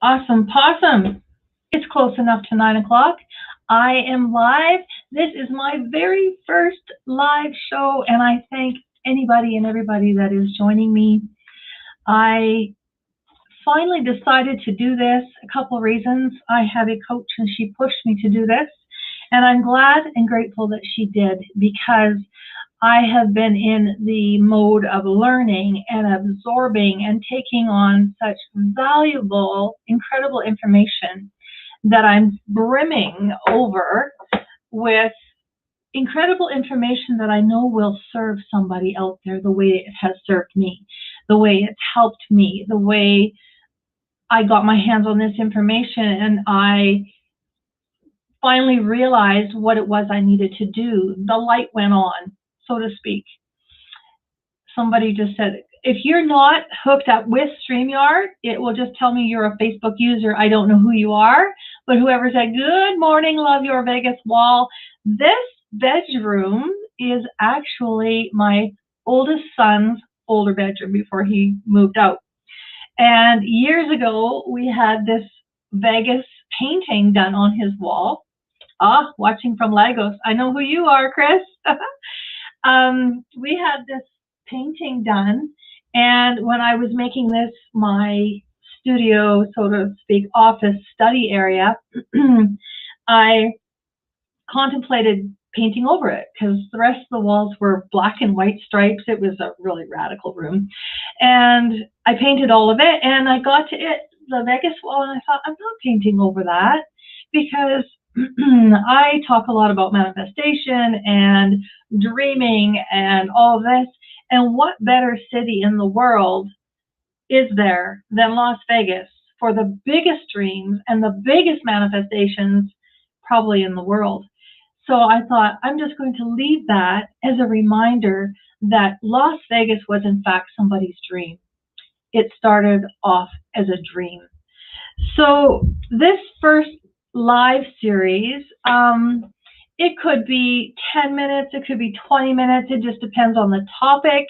Awesome possum. It's close enough to 9 o'clock. I am live. This is my very first live show, and I thank anybody and everybody that is joining me. I finally decided to do this. A couple of reasons. I have a coach, and she pushed me to do this, and I'm glad and grateful that she did because I have been in the mode of learning and absorbing and taking on such valuable, incredible information that I'm brimming over with incredible information that I know will serve somebody out there the way it has served me, the way it's helped me, the way I got my hands on this information and I finally realized what it was I needed to do. The light went on, so to speak. Somebody just said, if you're not hooked up with StreamYard, it will just tell me you're a Facebook user. I don't know who you are, but whoever said, good morning, love your Vegas wall. This bedroom is actually my oldest son's older bedroom before he moved out. And years ago, we had this Vegas painting done on his wall. Watching from Lagos. I know who you are, Chris. We had this painting done, and when I was making this my studio, so to speak, office study area, I contemplated painting over it because the rest of the walls were black and white stripes. It was a really radical room, and I painted all of it, and I got to it, the Vegas wall, and I thought, I'm not painting over that because I talk a lot about manifestation and dreaming and all this. And what better city in the world is there than Las Vegas for the biggest dreams and the biggest manifestations probably in the world? So I thought, I'm just going to leave that as a reminder that Las Vegas was in fact somebody's dream. It started off as a dream. So this first live series, it could be 10 minutes, it could be 20 minutes, it just depends on the topic.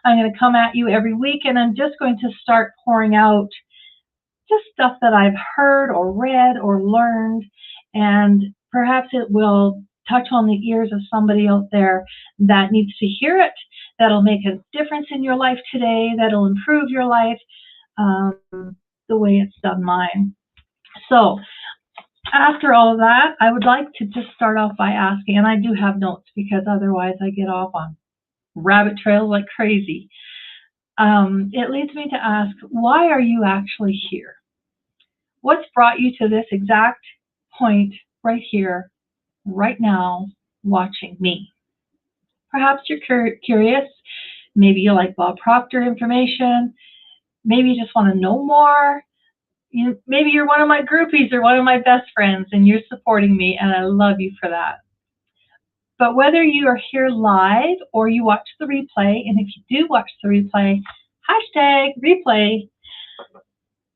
I'm going to come at you every week and I'm just going to start pouring out just stuff that I've heard or read or learned, and perhaps it will touch on the ears of somebody out there that needs to hear it, that'll make a difference in your life today, that'll improve your life the way it's done mine. So after all of that, I would like to just start off by asking, and I do have notes because otherwise I get off on rabbit trails like crazy. It leads me to ask, why are you actually here? What's brought you to this exact point right here, right now, watching me? Perhaps you're curious. Maybe you like Bob Proctor information. Maybe you just want to know more. Maybe you're one of my groupies or one of my best friends and you're supporting me, and I love you for that. But whether you are here live or you watch the replay, and if you do watch the replay, hashtag replay,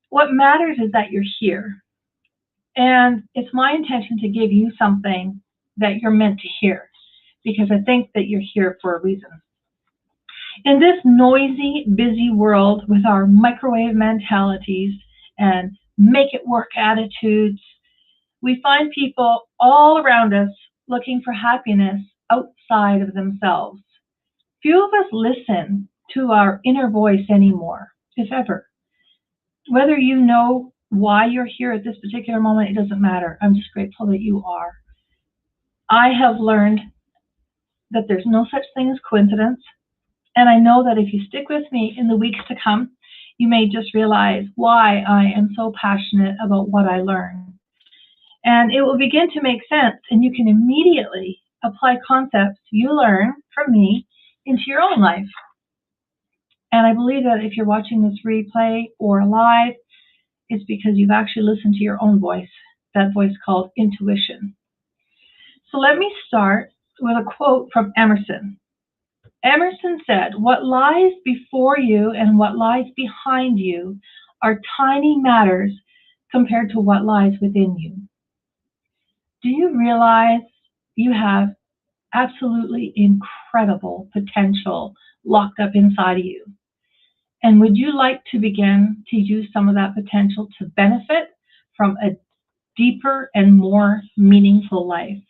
what matters is that you're here. And it's my intention to give you something that you're meant to hear, because I think that you're here for a reason. In this noisy, busy world with our microwave mentalities and make it work attitudes, we find people all around us looking for happiness outside of themselves. Few of us listen to our inner voice anymore, if ever. Whether you know why you're here at this particular moment, it doesn't matter. I'm just grateful that you are. I have learned that there's no such thing as coincidence. And I know that if you stick with me in the weeks to come, you may just realize why I am so passionate about what I learn. And it will begin to make sense, and you can immediately apply concepts you learn from me into your own life. And I believe that if you're watching this replay or live, it's because you've actually listened to your own voice, that voice called intuition. So let me start with a quote from Emerson. Emerson said, "What lies before you and what lies behind you are tiny matters compared to what lies within you." Do you realize you have absolutely incredible potential locked up inside of you? And would you like to begin to use some of that potential to benefit from a deeper and more meaningful life?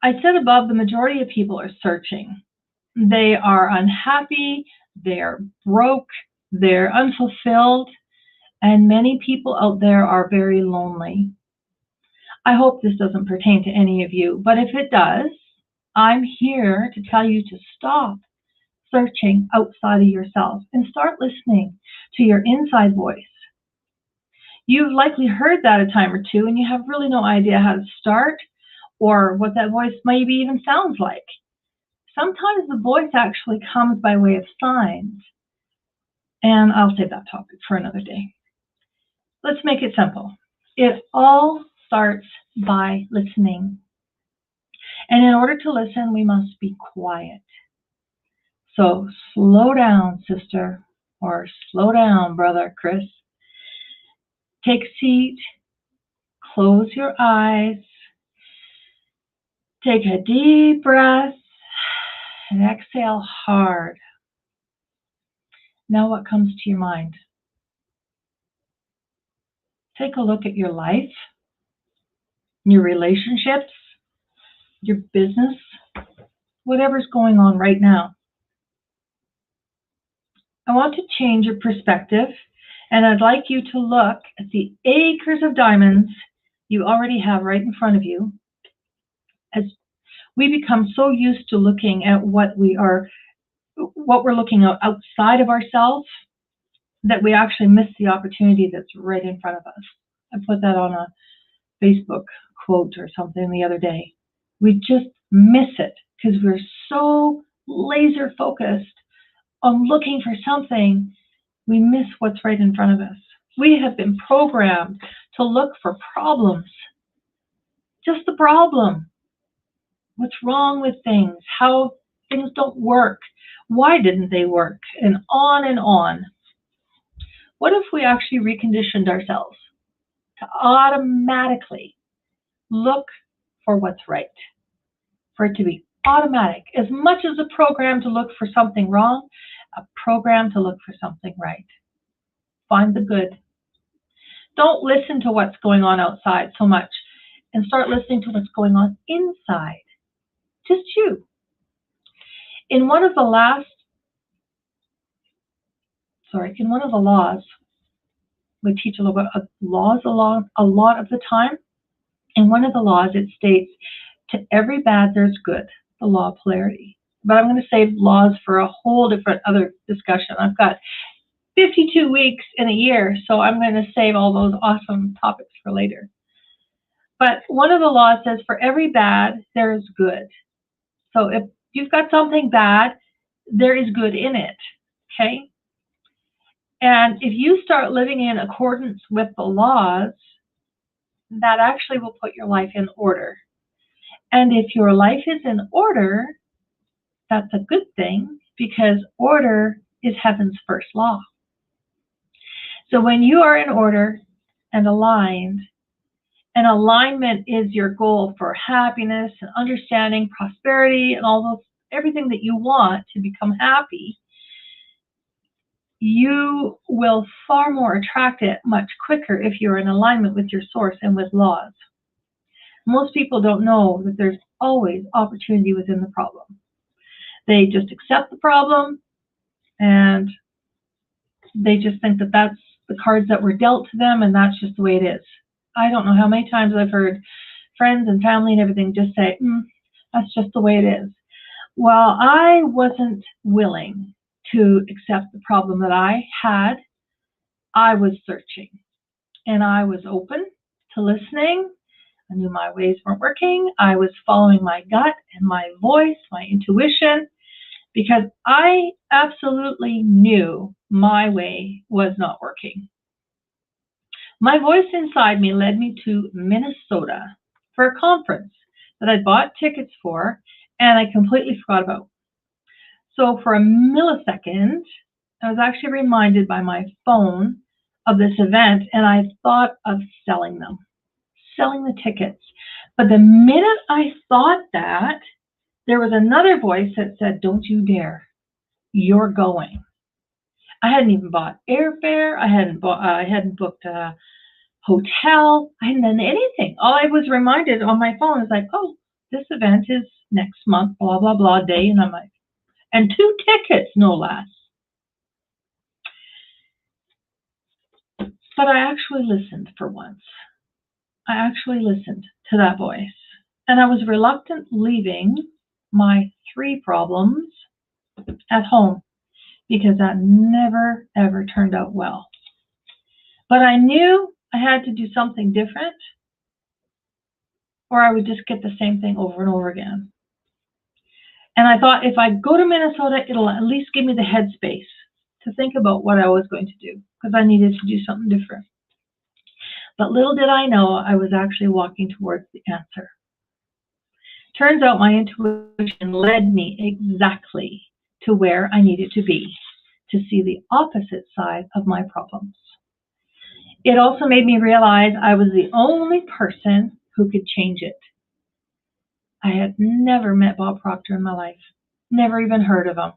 I said above, the majority of people are searching. They are unhappy, they're broke, they're unfulfilled, and many people out there are very lonely. I hope this doesn't pertain to any of you, but if it does, I'm here to tell you to stop searching outside of yourself and start listening to your inside voice. You've likely heard that a time or two, and you have really no idea how to start or what that voice maybe even sounds like. Sometimes the voice actually comes by way of signs, and I'll save that topic for another day. Let's make it simple. It all starts by listening. And in order to listen, we must be quiet. So slow down, sister, or slow down, brother Chris. Take a seat, close your eyes, take a deep breath, and exhale hard. Now what comes to your mind? Take a look at your life, your relationships, your business, whatever's going on right now. I want to change your perspective, and I'd like you to look at the acres of diamonds you already have right in front of you. As we become so used to looking at what we're looking at outside of ourselves, that we actually miss the opportunity that's right in front of us. I put that on a Facebook quote or something the other day. We just miss it because we're so laser focused on looking for something, we miss what's right in front of us. We have been programmed to look for problems. Just the problem. What's wrong with things? How things don't work? Why didn't they work? And on and on. What if we actually reconditioned ourselves to automatically look for what's right? For it to be automatic. As much as a program to look for something wrong, a program to look for something right. Find the good. Don't listen to what's going on outside so much and start listening to what's going on inside. Just you. In one of the laws, we teach a lot of laws a lot of the time. In one of the laws, it states, to every bad there's good, the law of polarity. But I'm going to save laws for a whole different other discussion. I've got 52 weeks in a year, so I'm going to save all those awesome topics for later. But one of the laws says, for every bad, there is good. So if you've got something bad, there is good in it, okay? And if you start living in accordance with the laws, that actually will put your life in order. And if your life is in order, that's a good thing, because order is heaven's first law. So when you are in order and aligned, and alignment is your goal for happiness and understanding, prosperity, and all those, everything that you want to become happy, you will far more attract it much quicker if you're in alignment with your source and with laws. Most people don't know that there's always opportunity within the problem. They just accept the problem, and they just think that that's the cards that were dealt to them, and that's just the way it is. I don't know how many times I've heard friends and family and everything just say, that's just the way it is. Well, I wasn't willing to accept the problem that I had. I was searching, and I was open to listening. I knew my ways weren't working. I was following my gut and my voice, my intuition, because I absolutely knew my way was not working. My voice inside me led me to Minnesota for a conference that I bought tickets for, and I completely forgot about. So for a millisecond, I was actually reminded by my phone of this event, and I thought of selling the tickets. But the minute I thought that, there was another voice that said, don't you dare, you're going. I hadn't even bought airfare. I hadn't booked a hotel. I hadn't done anything. All I was reminded on my phone is like, oh, this event is next month, blah, blah, blah day. And I'm like, and 2 tickets, no less. But I actually listened for once. I actually listened to that voice. And I was reluctant leaving my 3 problems at home because that never, ever turned out well. But I knew I had to do something different or I would just get the same thing over and over again. And I thought if I go to Minnesota, it'll at least give me the headspace to think about what I was going to do because I needed to do something different. But little did I know I was actually walking towards the answer. Turns out my intuition led me exactly to where I needed to be to see the opposite side of my problems. It also made me realize I was the only person who could change it. I had never met Bob Proctor in my life, never even heard of him.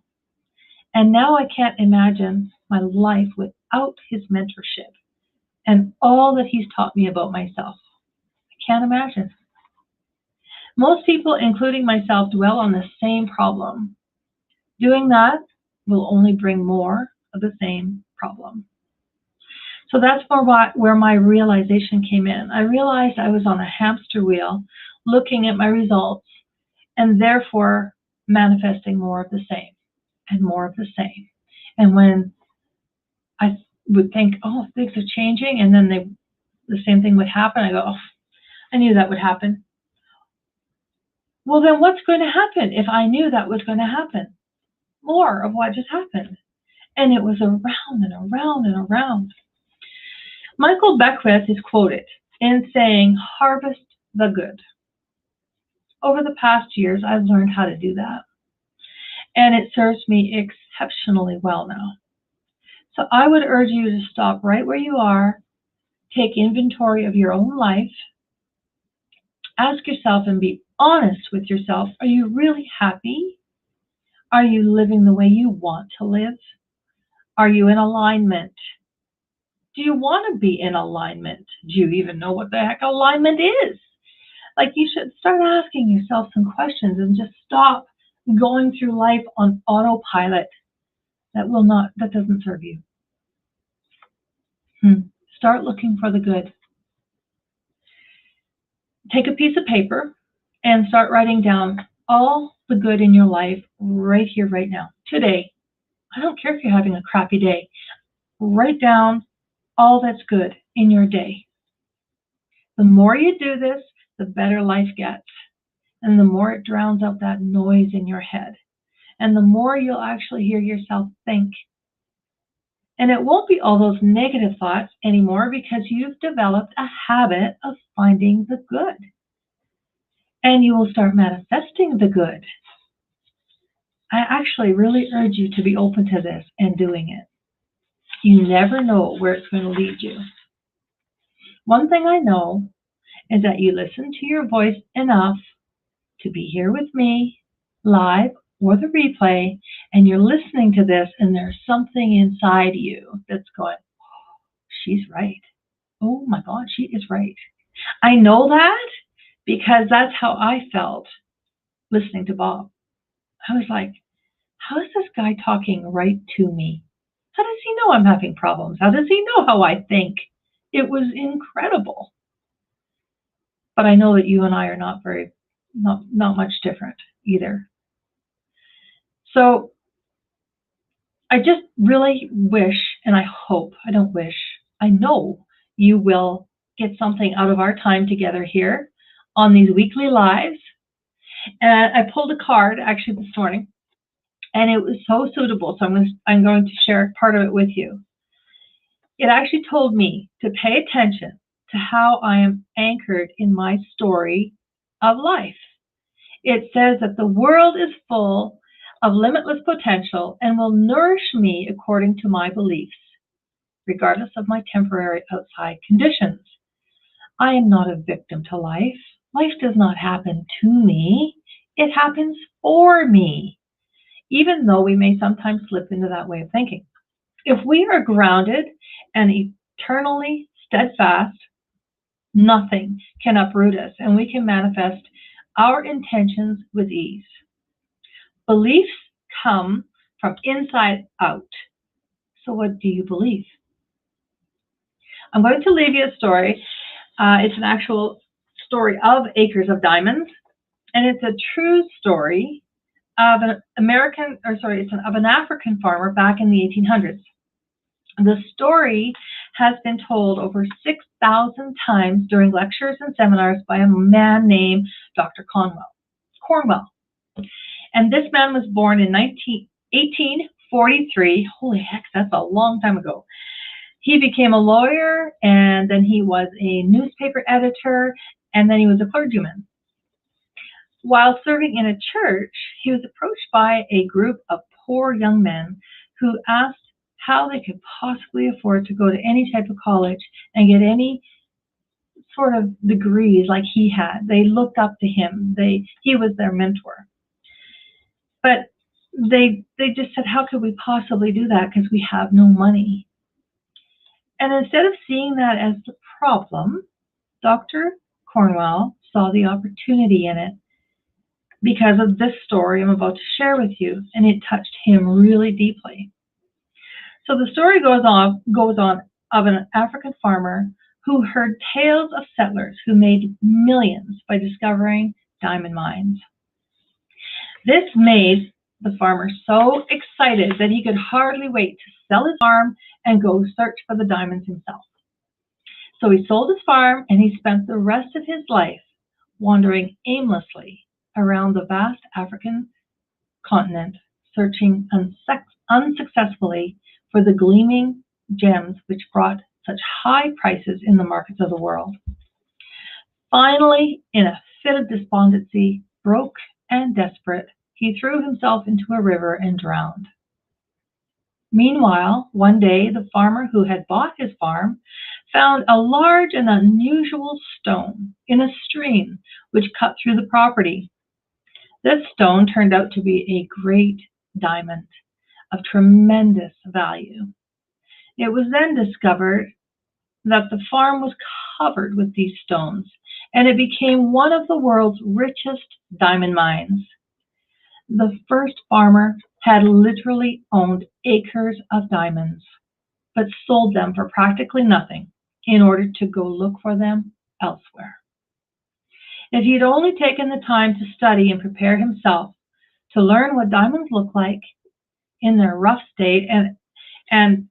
And now I can't imagine my life without his mentorship and all that he's taught me about myself. I can't imagine. Most people, including myself, dwell on the same problem. Doing that will only bring more of the same problem. So that's where my realization came in. I realized I was on a hamster wheel looking at my results and therefore manifesting more of the same and more of the same. And when I would think, oh, things are changing, and then the same thing would happen, I go, oh, I knew that would happen. Well, then what's going to happen if I knew that was going to happen? More of what just happened. And it was around and around and around. Michael Beckwith is quoted in saying, harvest the good. Over the past years, I've learned how to do that. And it serves me exceptionally well now. So I would urge you to stop right where you are, take inventory of your own life, ask yourself and be honest with yourself. Are you really happy? Are you living the way you want to live? Are you in alignment? Do you want to be in alignment? Do you even know what the heck alignment is? Like, you should start asking yourself some questions and just stop going through life on autopilot. That doesn't serve you. Start looking for the good. Take a piece of paper and start writing down all the good in your life right here, right now, today. I don't care if you're having a crappy day. Write down all that's good in your day. The more you do this, the better life gets. And the more it drowns out that noise in your head. And the more you'll actually hear yourself think. And it won't be all those negative thoughts anymore because you've developed a habit of finding the good. And you will start manifesting the good. I actually really urge you to be open to this and doing it. You never know where it's going to lead you. One thing I know is that you listen to your voice enough to be here with me, live or the replay, and you're listening to this and there's something inside you that's going, oh, she's right. Oh my God, she is right. I know that because that's how I felt listening to Bob. I was like, how is this guy talking right to me? How does he know I'm having problems? How does he know how I think? It was incredible. But I know that you and I are not much different either. So I just really wish, and I hope, I don't wish, I know you will get something out of our time together here on these weekly lives. And I pulled a card actually this morning, and it was so suitable. So I'm going to share part of it with you. It actually told me to pay attention to how I am anchored in my story of life. It says that the world is full of limitless potential and will nourish me according to my beliefs, regardless of my temporary outside conditions. I am not a victim to life. Life does not happen to me. It happens for me, even though we may sometimes slip into that way of thinking. If we are grounded and eternally steadfast, nothing can uproot us, and we can manifest our intentions with ease. Beliefs come from inside out. So what do you believe? I'm going to leave you a story. It's an actual story of acres of diamonds, and it's a true story of an of an African farmer back in the 1800s. The story has been told over 6,000 times during lectures and seminars by a man named Dr. Cornwell. And this man was born in 1843. Holy heck, that's a long time ago. He became a lawyer, and then he was a newspaper editor, and then he was a clergyman. While serving in a church, he was approached by a group of poor young men who asked how they could possibly afford to go to any type of college and get any sort of degrees like he had. They looked up to him. He was their mentor. But they just said, how could we possibly do that because we have no money? And instead of seeing that as the problem, Dr. Cornwell saw the opportunity in it because of this story I'm about to share with you, and it touched him really deeply. So the story goes on of an African farmer who heard tales of settlers who made millions by discovering diamond mines. This made the farmer so excited that he could hardly wait to sell his farm and go search for the diamonds himself. So he sold his farm, and he spent the rest of his life wandering aimlessly around the vast African continent, searching unsuccessfully for the gleaming gems which brought such high prices in the markets of the world. Finally, in a fit of despondency, broke and desperate, he threw himself into a river and drowned. Meanwhile, one day, the farmer who had bought his farm found a large and unusual stone in a stream which cut through the property. This stone turned out to be a great diamond of tremendous value. It was then discovered that the farm was covered with these stones, and it became one of the world's richest diamond mines. The first farmer had literally owned acres of diamonds, but sold them for practically nothing in order to go look for them elsewhere. If he'd only taken the time to study and prepare himself to learn what diamonds look like in their rough state and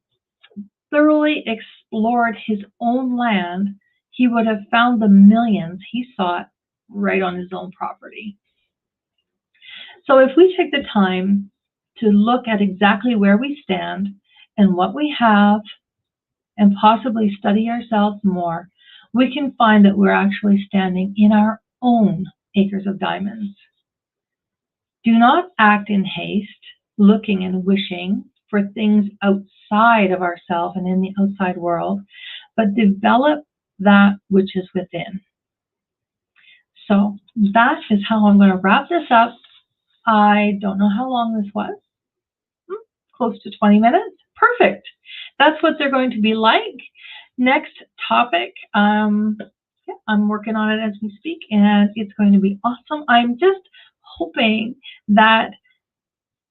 thoroughly explored his own land, he would have found the millions he sought right on his own property. So if we take the time to look at exactly where we stand and what we have and possibly study ourselves more, we can find that we're actually standing in our own acres of diamonds. Do not act in haste, looking and wishing for things outside of ourselves and in the outside world, but develop that which is within. So that is how I'm going to wrap this up. I don't know how long this was. Close to 20 minutes. Perfect. That's what they're going to be like. Next topic. I'm working on it as we speak, and it's going to be awesome. I'm just hoping that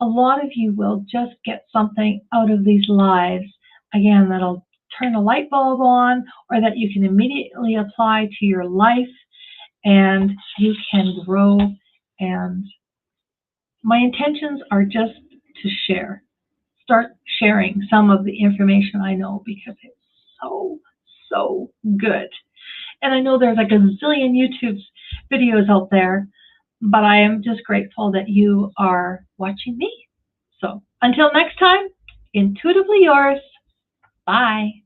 a lot of you will just get something out of these lives. Again, that'll turn a light bulb on, or that you can immediately apply to your life, and you can grow. And my intentions are just to share. Start sharing some of the information I know, because it's so good. And I know there's like a zillion YouTube videos out there, but I am just grateful that you are watching me. So until next time, intuitively yours. Bye.